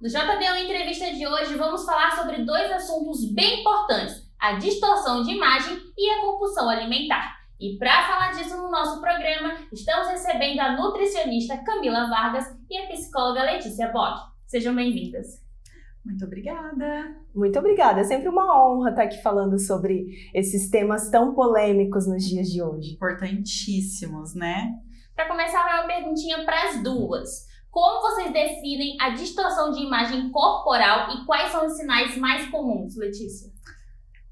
No JD1 Entrevista de hoje, vamos falar sobre dois assuntos bem importantes: a distorção de imagem e a compulsão alimentar. E para falar disso no nosso programa, estamos recebendo a nutricionista Camila Vargas e a psicóloga Letícia Bock. Sejam bem-vindas. Muito obrigada. Muito obrigada. É sempre uma honra estar aqui falando sobre esses temas tão polêmicos nos dias de hoje. Importantíssimos, né? Para começar, uma perguntinha para as duas. Como vocês definem a distorção de imagem corporal e quais são os sinais mais comuns, Letícia?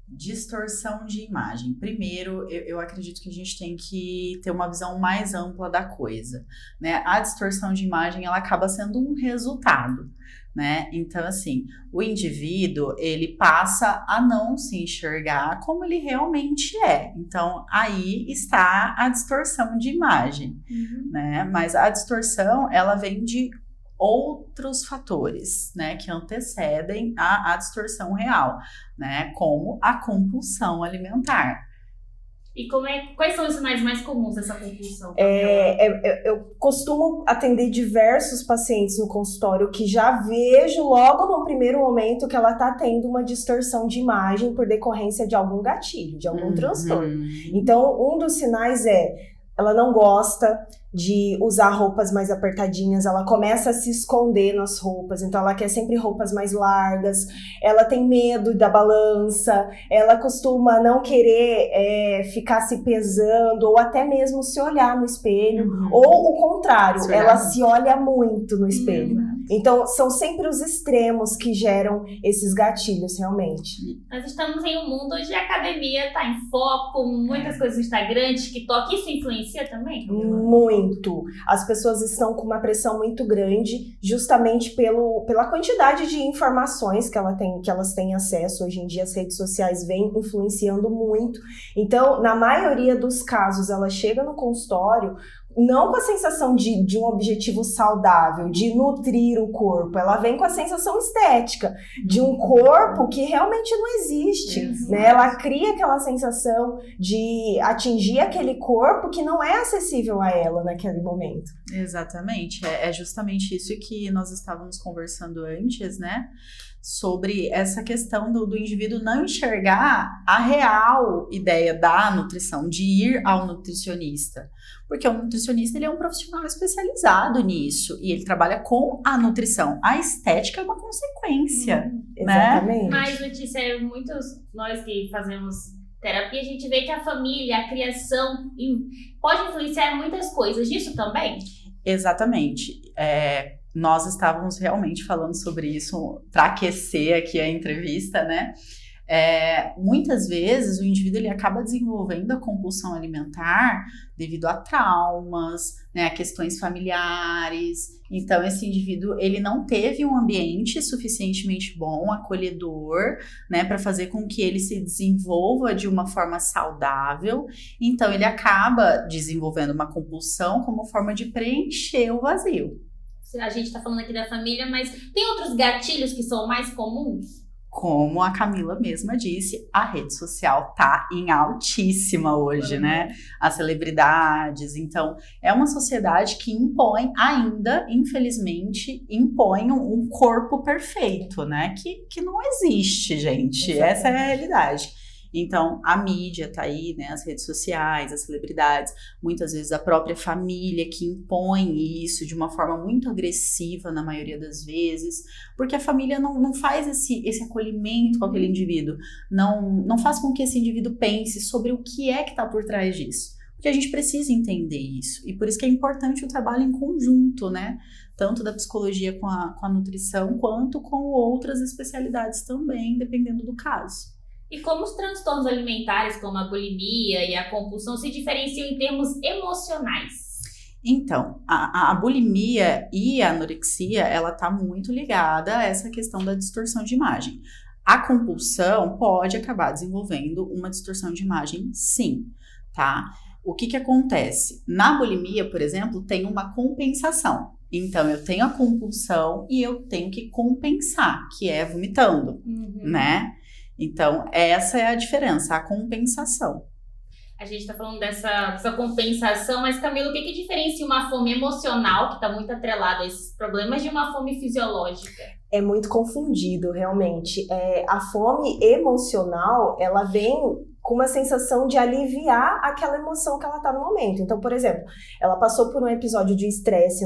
Distorção de imagem. Primeiro, eu acredito que a gente tem que ter uma visão mais ampla da coisa, né? A distorção de imagem, ela acaba sendo um resultado, né? Então, assim, o indivíduo, ele passa a não se enxergar como ele realmente é. Então, aí está a distorção de imagem, né? Mas a distorção, ela vem de outros fatores, né, que antecedem a distorção real, né, como a compulsão alimentar. E quais são os sinais mais comuns dessa compulsão? Eu costumo atender diversos pacientes no consultório que já vejo logo no primeiro momento que ela está tendo uma distorção de imagem por decorrência de algum gatilho, de algum transtorno. Então, um dos sinais ela não gosta de usar roupas mais apertadinhas, ela começa a se esconder nas roupas, então ela quer sempre roupas mais largas, ela tem medo da balança, ela costuma não querer ficar se pesando, ou até mesmo se olhar no espelho, ou o contrário, ela se olha muito no espelho. Então, são sempre os extremos que geram esses gatilhos, realmente. Nós estamos em um mundo onde a academia está em foco, muitas coisas no Instagram, TikTok, isso influencia também? Muito. As pessoas estão com uma pressão muito grande, justamente pela quantidade de informações que elas têm acesso. Hoje em dia, as redes sociais vêm influenciando muito. Então, na maioria dos casos, ela chega no consultório não com a sensação de um objetivo saudável, de nutrir o corpo. Ela vem com a sensação estética de um corpo que realmente não existe, né? Ela cria aquela sensação de atingir aquele corpo que não é acessível a ela naquele momento. Exatamente. É justamente isso que nós estávamos conversando antes, né? Sobre essa questão do indivíduo não enxergar a real ideia da nutrição, de ir ao nutricionista. Porque o nutricionista, ele é um profissional especializado nisso e ele trabalha com a nutrição. A estética é uma consequência, né? Exatamente. Mas, Letícia, muitos nós que fazemos terapia, a gente vê que a família, a criação pode influenciar muitas coisas. Disso também? Exatamente. Nós estávamos realmente falando sobre isso para aquecer aqui a entrevista, né? Muitas vezes o indivíduo ele acaba desenvolvendo a compulsão alimentar devido a traumas, né, a questões familiares. Então, esse indivíduo ele não teve um ambiente suficientemente bom, acolhedor, né, para fazer com que ele se desenvolva de uma forma saudável. Então, ele acaba desenvolvendo uma compulsão como forma de preencher o vazio. A gente está falando aqui da família, mas tem outros gatilhos que são mais comuns? Como a Camila mesma disse, a rede social tá em altíssima hoje, né? As celebridades. Então, é uma sociedade que impõe ainda, infelizmente, impõe um corpo perfeito, né? Que não existe, gente. Exatamente. Essa é a realidade. Então, a mídia tá aí, né, as redes sociais, as celebridades, muitas vezes a própria família que impõe isso de uma forma muito agressiva na maioria das vezes, porque a família não faz esse acolhimento com aquele indivíduo, não faz com que esse indivíduo pense sobre o que é que tá por trás disso. Porque a gente precisa entender isso, e por isso que é importante o trabalho em conjunto, né, tanto da psicologia com a nutrição, quanto com outras especialidades também, dependendo do caso. E como os transtornos alimentares, como a bulimia e a compulsão, se diferenciam em termos emocionais? Então, a bulimia e a anorexia, ela tá muito ligada a essa questão da distorção de imagem. A compulsão pode acabar desenvolvendo uma distorção de imagem, sim, tá? O que acontece? Na bulimia, por exemplo, tem uma compensação. Então, eu tenho a compulsão e eu tenho que compensar, que é vomitando, né? Então, essa é a diferença, a compensação. A gente está falando dessa compensação, mas, Camila, o que diferencia uma fome emocional, que está muito atrelada a esses problemas, de uma fome fisiológica? É muito confundido, realmente. A fome emocional, ela vem com uma sensação de aliviar aquela emoção que ela está no momento. Então, por exemplo, ela passou por um episódio de estresse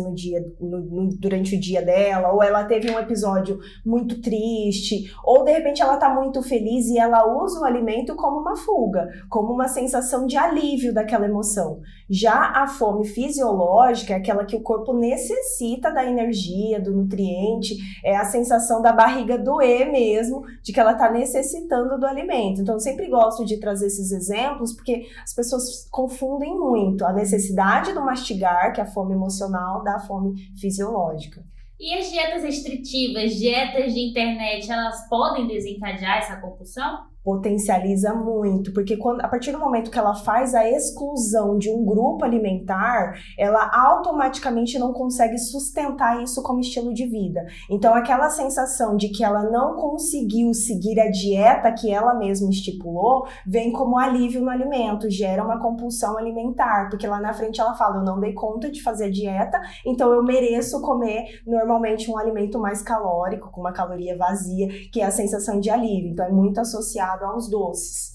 durante o dia dela, ou ela teve um episódio muito triste, ou de repente ela está muito feliz e ela usa o alimento como uma fuga, como uma sensação de alívio daquela emoção. Já a fome fisiológica é aquela que o corpo necessita da energia, do nutriente, é a sensação da barriga doer mesmo, de que ela está necessitando do alimento. Então, eu sempre gosto de trazer esses exemplos, porque as pessoas confundem muito a necessidade do mastigar, que é a fome emocional, da fome fisiológica. E as dietas restritivas, dietas de internet, elas podem desencadear essa compulsão? Potencializa muito, porque a partir do momento que ela faz a exclusão de um grupo alimentar, ela automaticamente não consegue sustentar isso como estilo de vida. Então, aquela sensação de que ela não conseguiu seguir a dieta que ela mesma estipulou, vem como alívio no alimento, gera uma compulsão alimentar, porque lá na frente ela fala, eu não dei conta de fazer a dieta, então eu mereço comer normalmente um alimento mais calórico, com uma caloria vazia, que é a sensação de alívio. Então, é muito associado aos doces.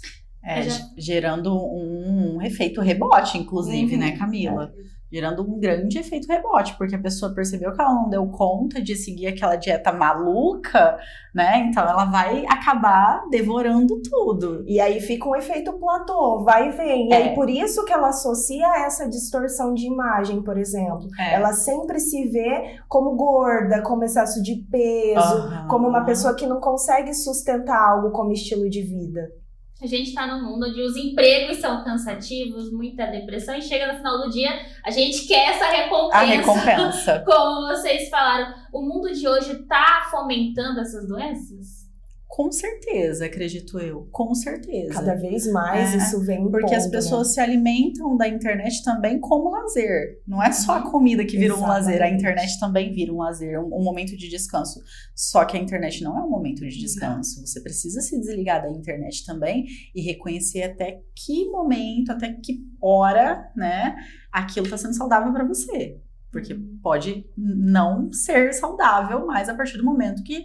Gerando um efeito rebote, inclusive, né, Camila? Gerando um grande efeito rebote, porque a pessoa percebeu que ela não deu conta de seguir aquela dieta maluca, né? Então ela vai acabar devorando tudo. E aí fica um efeito platô, vai e vem. E aí por isso que ela associa essa distorção de imagem, por exemplo. Ela sempre se vê como gorda, como excesso de peso, como uma pessoa que não consegue sustentar algo como estilo de vida. A gente está num mundo onde os empregos são cansativos, muita depressão, e chega no final do dia, a gente quer essa recompensa. A recompensa. Como vocês falaram, o mundo de hoje está fomentando essas doenças? Com certeza, acredito eu. Com certeza. Cada vez mais isso vem em porque ponto, as pessoas se alimentam da internet também como lazer. Não é só a comida que vira um lazer, a internet também vira um lazer, um momento de descanso. Só que a internet não é um momento de descanso. Você precisa se desligar da internet também e reconhecer até que momento, até que hora, né, aquilo está sendo saudável para você. Porque pode não ser saudável, mas a partir do momento que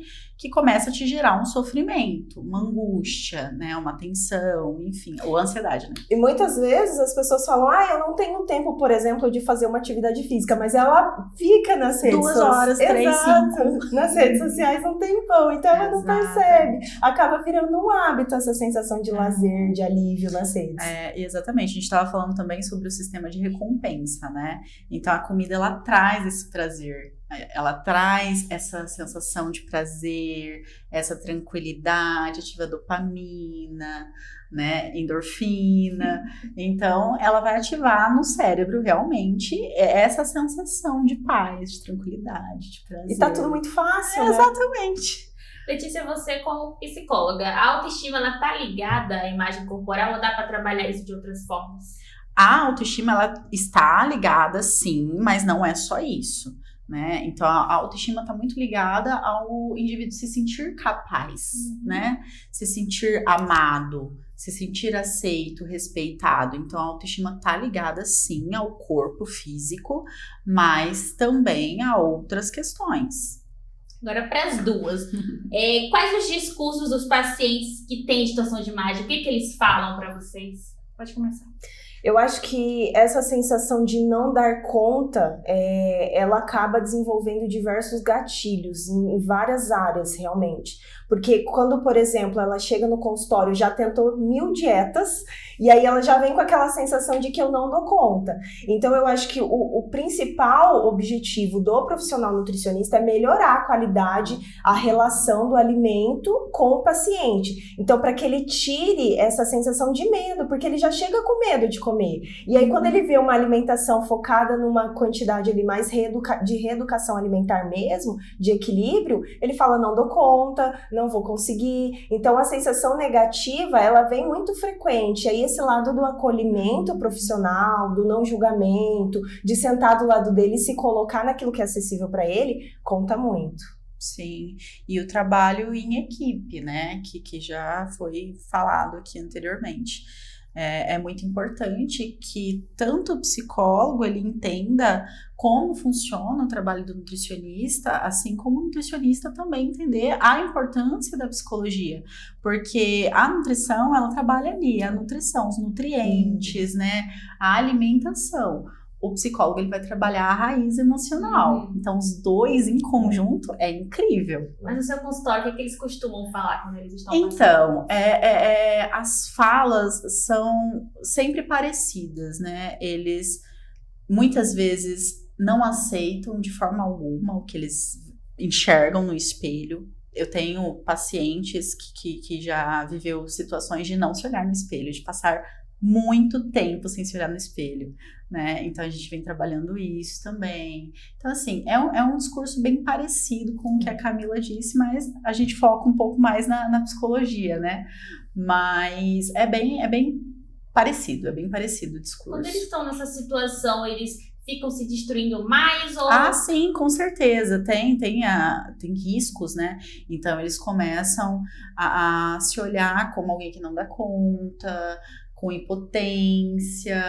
começa a te gerar um sofrimento, uma angústia, né, uma tensão, enfim, ou ansiedade, né? E muitas vezes as pessoas falam, eu não tenho tempo, por exemplo, de fazer uma atividade física, mas ela fica nas redes sociais. 2 horas, 3, 5. Nas redes sociais um tempão, então ela não percebe. Acaba virando um hábito essa sensação de lazer, de alívio nas redes. Exatamente. A gente estava falando também sobre o sistema de recompensa, né? Então a comida, ela traz esse prazer, ela traz essa sensação de prazer, essa tranquilidade, ativa dopamina, né, endorfina. Então ela vai ativar no cérebro realmente essa sensação de paz, de tranquilidade, de prazer. E tá tudo muito fácil, né? Exatamente. Letícia, você como psicóloga, a autoestima, ela tá ligada à imagem corporal ou dá para trabalhar isso de outras formas? A autoestima, ela está ligada, sim, mas não é só isso, né? Então, a autoestima está muito ligada ao indivíduo se sentir capaz, né? Se sentir amado, se sentir aceito, respeitado. Então, a autoestima está ligada, sim, ao corpo físico, mas também a outras questões. Agora, para as duas, quais os discursos dos pacientes que têm distorção de imagem? O que eles falam para vocês? Pode começar. Eu acho que essa sensação de não dar conta, ela acaba desenvolvendo diversos gatilhos em várias áreas, realmente. Porque quando, por exemplo, ela chega no consultório, já tentou 1000 dietas, e aí ela já vem com aquela sensação de que eu não dou conta. Então, eu acho que o principal objetivo do profissional nutricionista é melhorar a qualidade, a relação do alimento com o paciente. Então, para que ele tire essa sensação de medo, porque ele já chega com medo de comer. E aí, quando ele vê uma alimentação focada numa quantidade ali mais de reeducação alimentar mesmo, de equilíbrio, ele fala, não dou conta, não vou conseguir. Então, a sensação negativa, ela vem muito frequente. Aí, esse lado do acolhimento profissional, do não julgamento, de sentar do lado dele e se colocar naquilo que é acessível para ele, conta muito. Sim, e o trabalho em equipe, né, que já foi falado aqui anteriormente. É muito importante que tanto o psicólogo ele entenda como funciona o trabalho do nutricionista, assim como o nutricionista também entender a importância da psicologia, porque a nutrição, ela trabalha ali, a nutrição, os nutrientes, né, a alimentação. O psicólogo ele vai trabalhar a raiz emocional. Então, os dois em conjunto é incrível. Mas no seu consultório, o que eles costumam falar quando eles estão Então, as falas são sempre parecidas, né? Eles, muitas vezes, não aceitam de forma alguma o que eles enxergam no espelho. Eu tenho pacientes que já viveu situações de não se olhar no espelho, de passar muito tempo sem se olhar no espelho, né? Então a gente vem trabalhando isso também. Então assim, é um discurso bem parecido com o que a Camila disse, mas a gente foca um pouco mais na psicologia, né? Mas é bem parecido o discurso. Quando eles estão nessa situação, eles ficam se destruindo mais? Ou... Ah, sim, com certeza. Tem riscos, né? Então eles começam a se olhar como alguém que não dá conta, com impotência,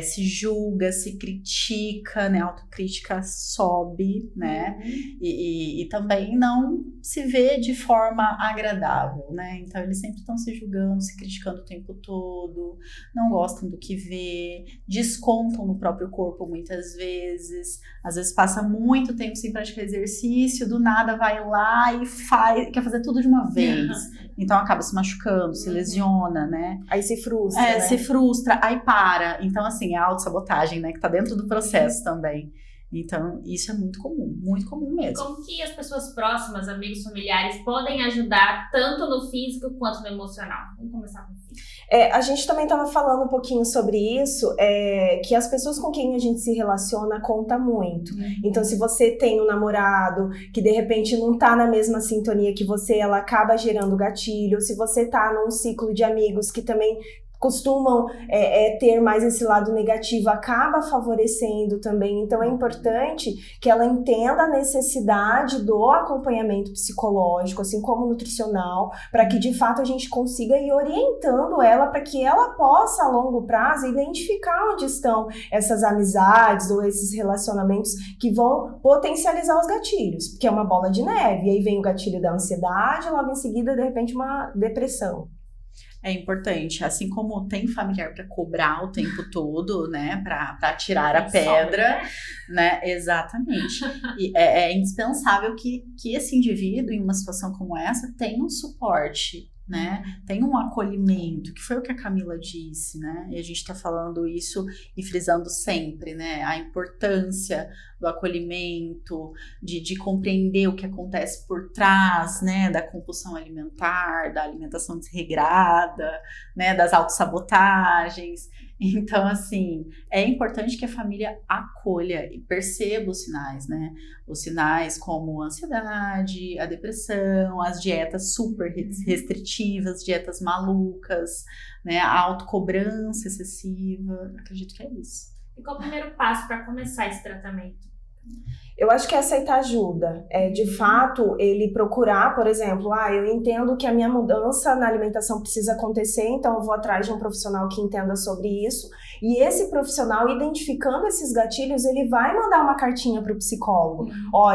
se julga, se critica, né? A autocrítica sobe, né? E também não se vê de forma agradável, né? Então eles sempre estão se julgando, se criticando o tempo todo, não gostam do que vê, descontam no próprio corpo muitas vezes, às vezes passa muito tempo sem praticar exercício, do nada vai lá e quer fazer tudo de uma vez. Então acaba se machucando, se lesiona, né? Aí se frustra, né? Se frustra, aí para. Então, assim, é a autossabotagem, né? Que tá dentro do processo também. Então, isso é muito comum mesmo. Como que as pessoas próximas, amigos, familiares, podem ajudar tanto no físico quanto no emocional? Vamos começar com o físico. A gente também estava falando um pouquinho sobre isso, que as pessoas com quem a gente se relaciona conta muito. Então, se você tem um namorado que de repente não tá na mesma sintonia que você, ela acaba gerando gatilho. Se você tá num ciclo de amigos que também costumam ter mais esse lado negativo, acaba favorecendo também. Então é importante que ela entenda a necessidade do acompanhamento psicológico, assim como nutricional, para que de fato a gente consiga ir orientando ela para que ela possa a longo prazo identificar onde estão essas amizades ou esses relacionamentos que vão potencializar os gatilhos, porque é uma bola de neve, e aí vem o gatilho da ansiedade, logo em seguida de repente uma depressão. É importante, assim como tem familiar para cobrar o tempo todo, né, para tirar a pedra, né, exatamente. E é indispensável que esse indivíduo, em uma situação como essa, tenha um suporte, né, tem um acolhimento, que foi o que a Camila disse, né, e a gente está falando isso e frisando sempre, né, a importância do acolhimento, de compreender o que acontece por trás, né, da compulsão alimentar, da alimentação desregrada, né, das autossabotagens. Então, assim, é importante que a família acolha e perceba os sinais, né? Os sinais como a ansiedade, a depressão, as dietas super restritivas, dietas malucas, né? A autocobrança excessiva. Acredito que é isso. E qual o primeiro passo para começar esse tratamento? Eu acho que é aceitar ajuda. De fato, ele procurar, por exemplo, eu entendo que a minha mudança na alimentação precisa acontecer, então eu vou atrás de um profissional que entenda sobre isso. E esse profissional, identificando esses gatilhos, ele vai mandar uma cartinha para o psicólogo.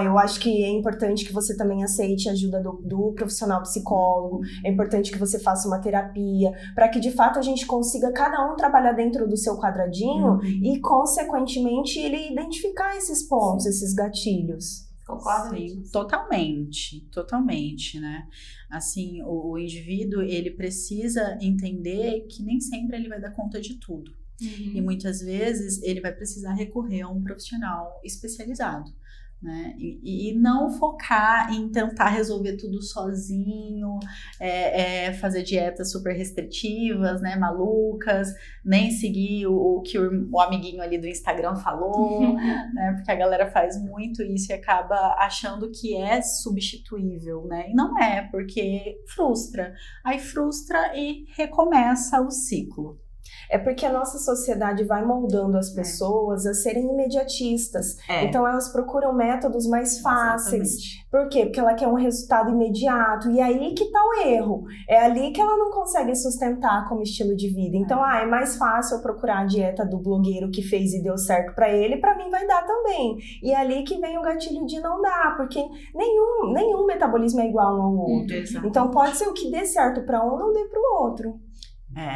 Eu acho que é importante que você também aceite a ajuda do profissional psicólogo, é importante que você faça uma terapia, para que de fato a gente consiga cada um trabalhar dentro do seu quadradinho e, consequentemente, ele identificar esses pontos, esses gatilhos. Concordo? Sim, totalmente, né? Assim, o indivíduo, ele precisa entender que nem sempre ele vai dar conta de tudo. E muitas vezes ele vai precisar recorrer a um profissional especializado, né? E não focar em tentar resolver tudo sozinho, fazer dietas super restritivas, né, malucas, nem seguir o que o amiguinho ali do Instagram falou, né, porque a galera faz muito isso e acaba achando que é substituível, né, e não é, porque frustra, aí frustra e recomeça o ciclo. É porque a nossa sociedade vai moldando as pessoas a serem imediatistas. Então elas procuram métodos mais fáceis. Exatamente. Por quê? Porque ela quer um resultado imediato. E aí que tá o erro. É ali que ela não consegue sustentar como estilo de vida. Então, é mais fácil eu procurar a dieta do blogueiro que fez e deu certo pra ele, pra mim vai dar também. E é ali que vem o gatilho de não dar, porque nenhum metabolismo é igual um ao outro. Então pode ser o que dê certo pra um, não dê pro outro.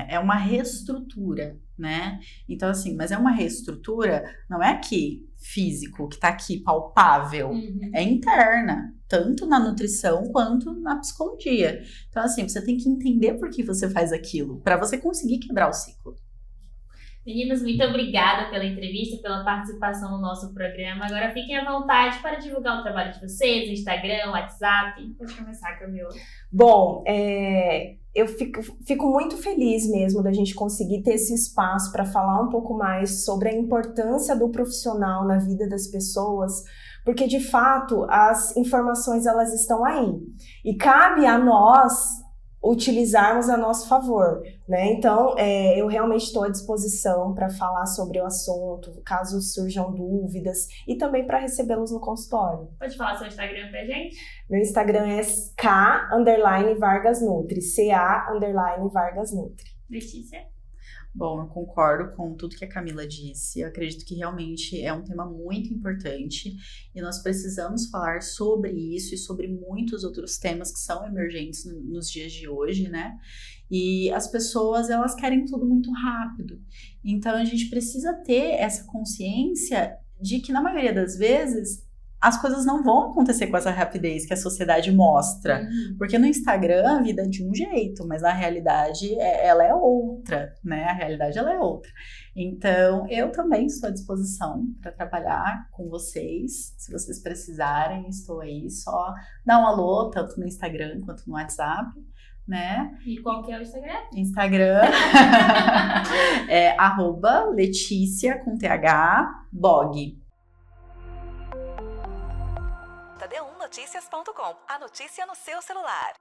É uma reestrutura, né? Então, assim, mas é uma reestrutura, não é aqui físico, que tá aqui palpável, é interna, tanto na nutrição quanto na psicologia. Então, assim, você tem que entender por que você faz aquilo, para você conseguir quebrar o ciclo. Meninas, muito obrigada pela entrevista, pela participação no nosso programa. Agora fiquem à vontade para divulgar o trabalho de vocês, Instagram, WhatsApp. Pode começar, Camila. Bom, eu fico muito feliz mesmo da gente conseguir ter esse espaço para falar um pouco mais sobre a importância do profissional na vida das pessoas, porque de fato as informações elas estão aí e cabe a nós utilizarmos a nosso favor, né? Então, eu realmente estou à disposição para falar sobre o assunto, caso surjam dúvidas, e também para recebê-los no consultório. Pode falar seu Instagram pra gente? Meu Instagram é K_VargasNutri, CA_VargasNutri. Letícia? Bom, eu concordo com tudo que a Camila disse. Eu acredito que realmente é um tema muito importante e nós precisamos falar sobre isso e sobre muitos outros temas que são emergentes nos dias de hoje, né? E as pessoas, elas querem tudo muito rápido. Então, a gente precisa ter essa consciência de que, na maioria das vezes, as coisas não vão acontecer com essa rapidez que a sociedade mostra. Porque no Instagram a vida é de um jeito, mas na realidade ela é outra, né? A realidade ela é outra. Então, eu também estou à disposição para trabalhar com vocês. Se vocês precisarem, estou aí. Só dá um alô, tanto no Instagram quanto no WhatsApp, né? E qual que é o Instagram? Instagram é @Letícia com TH Bog. D1Notícias.com, a notícia no seu celular.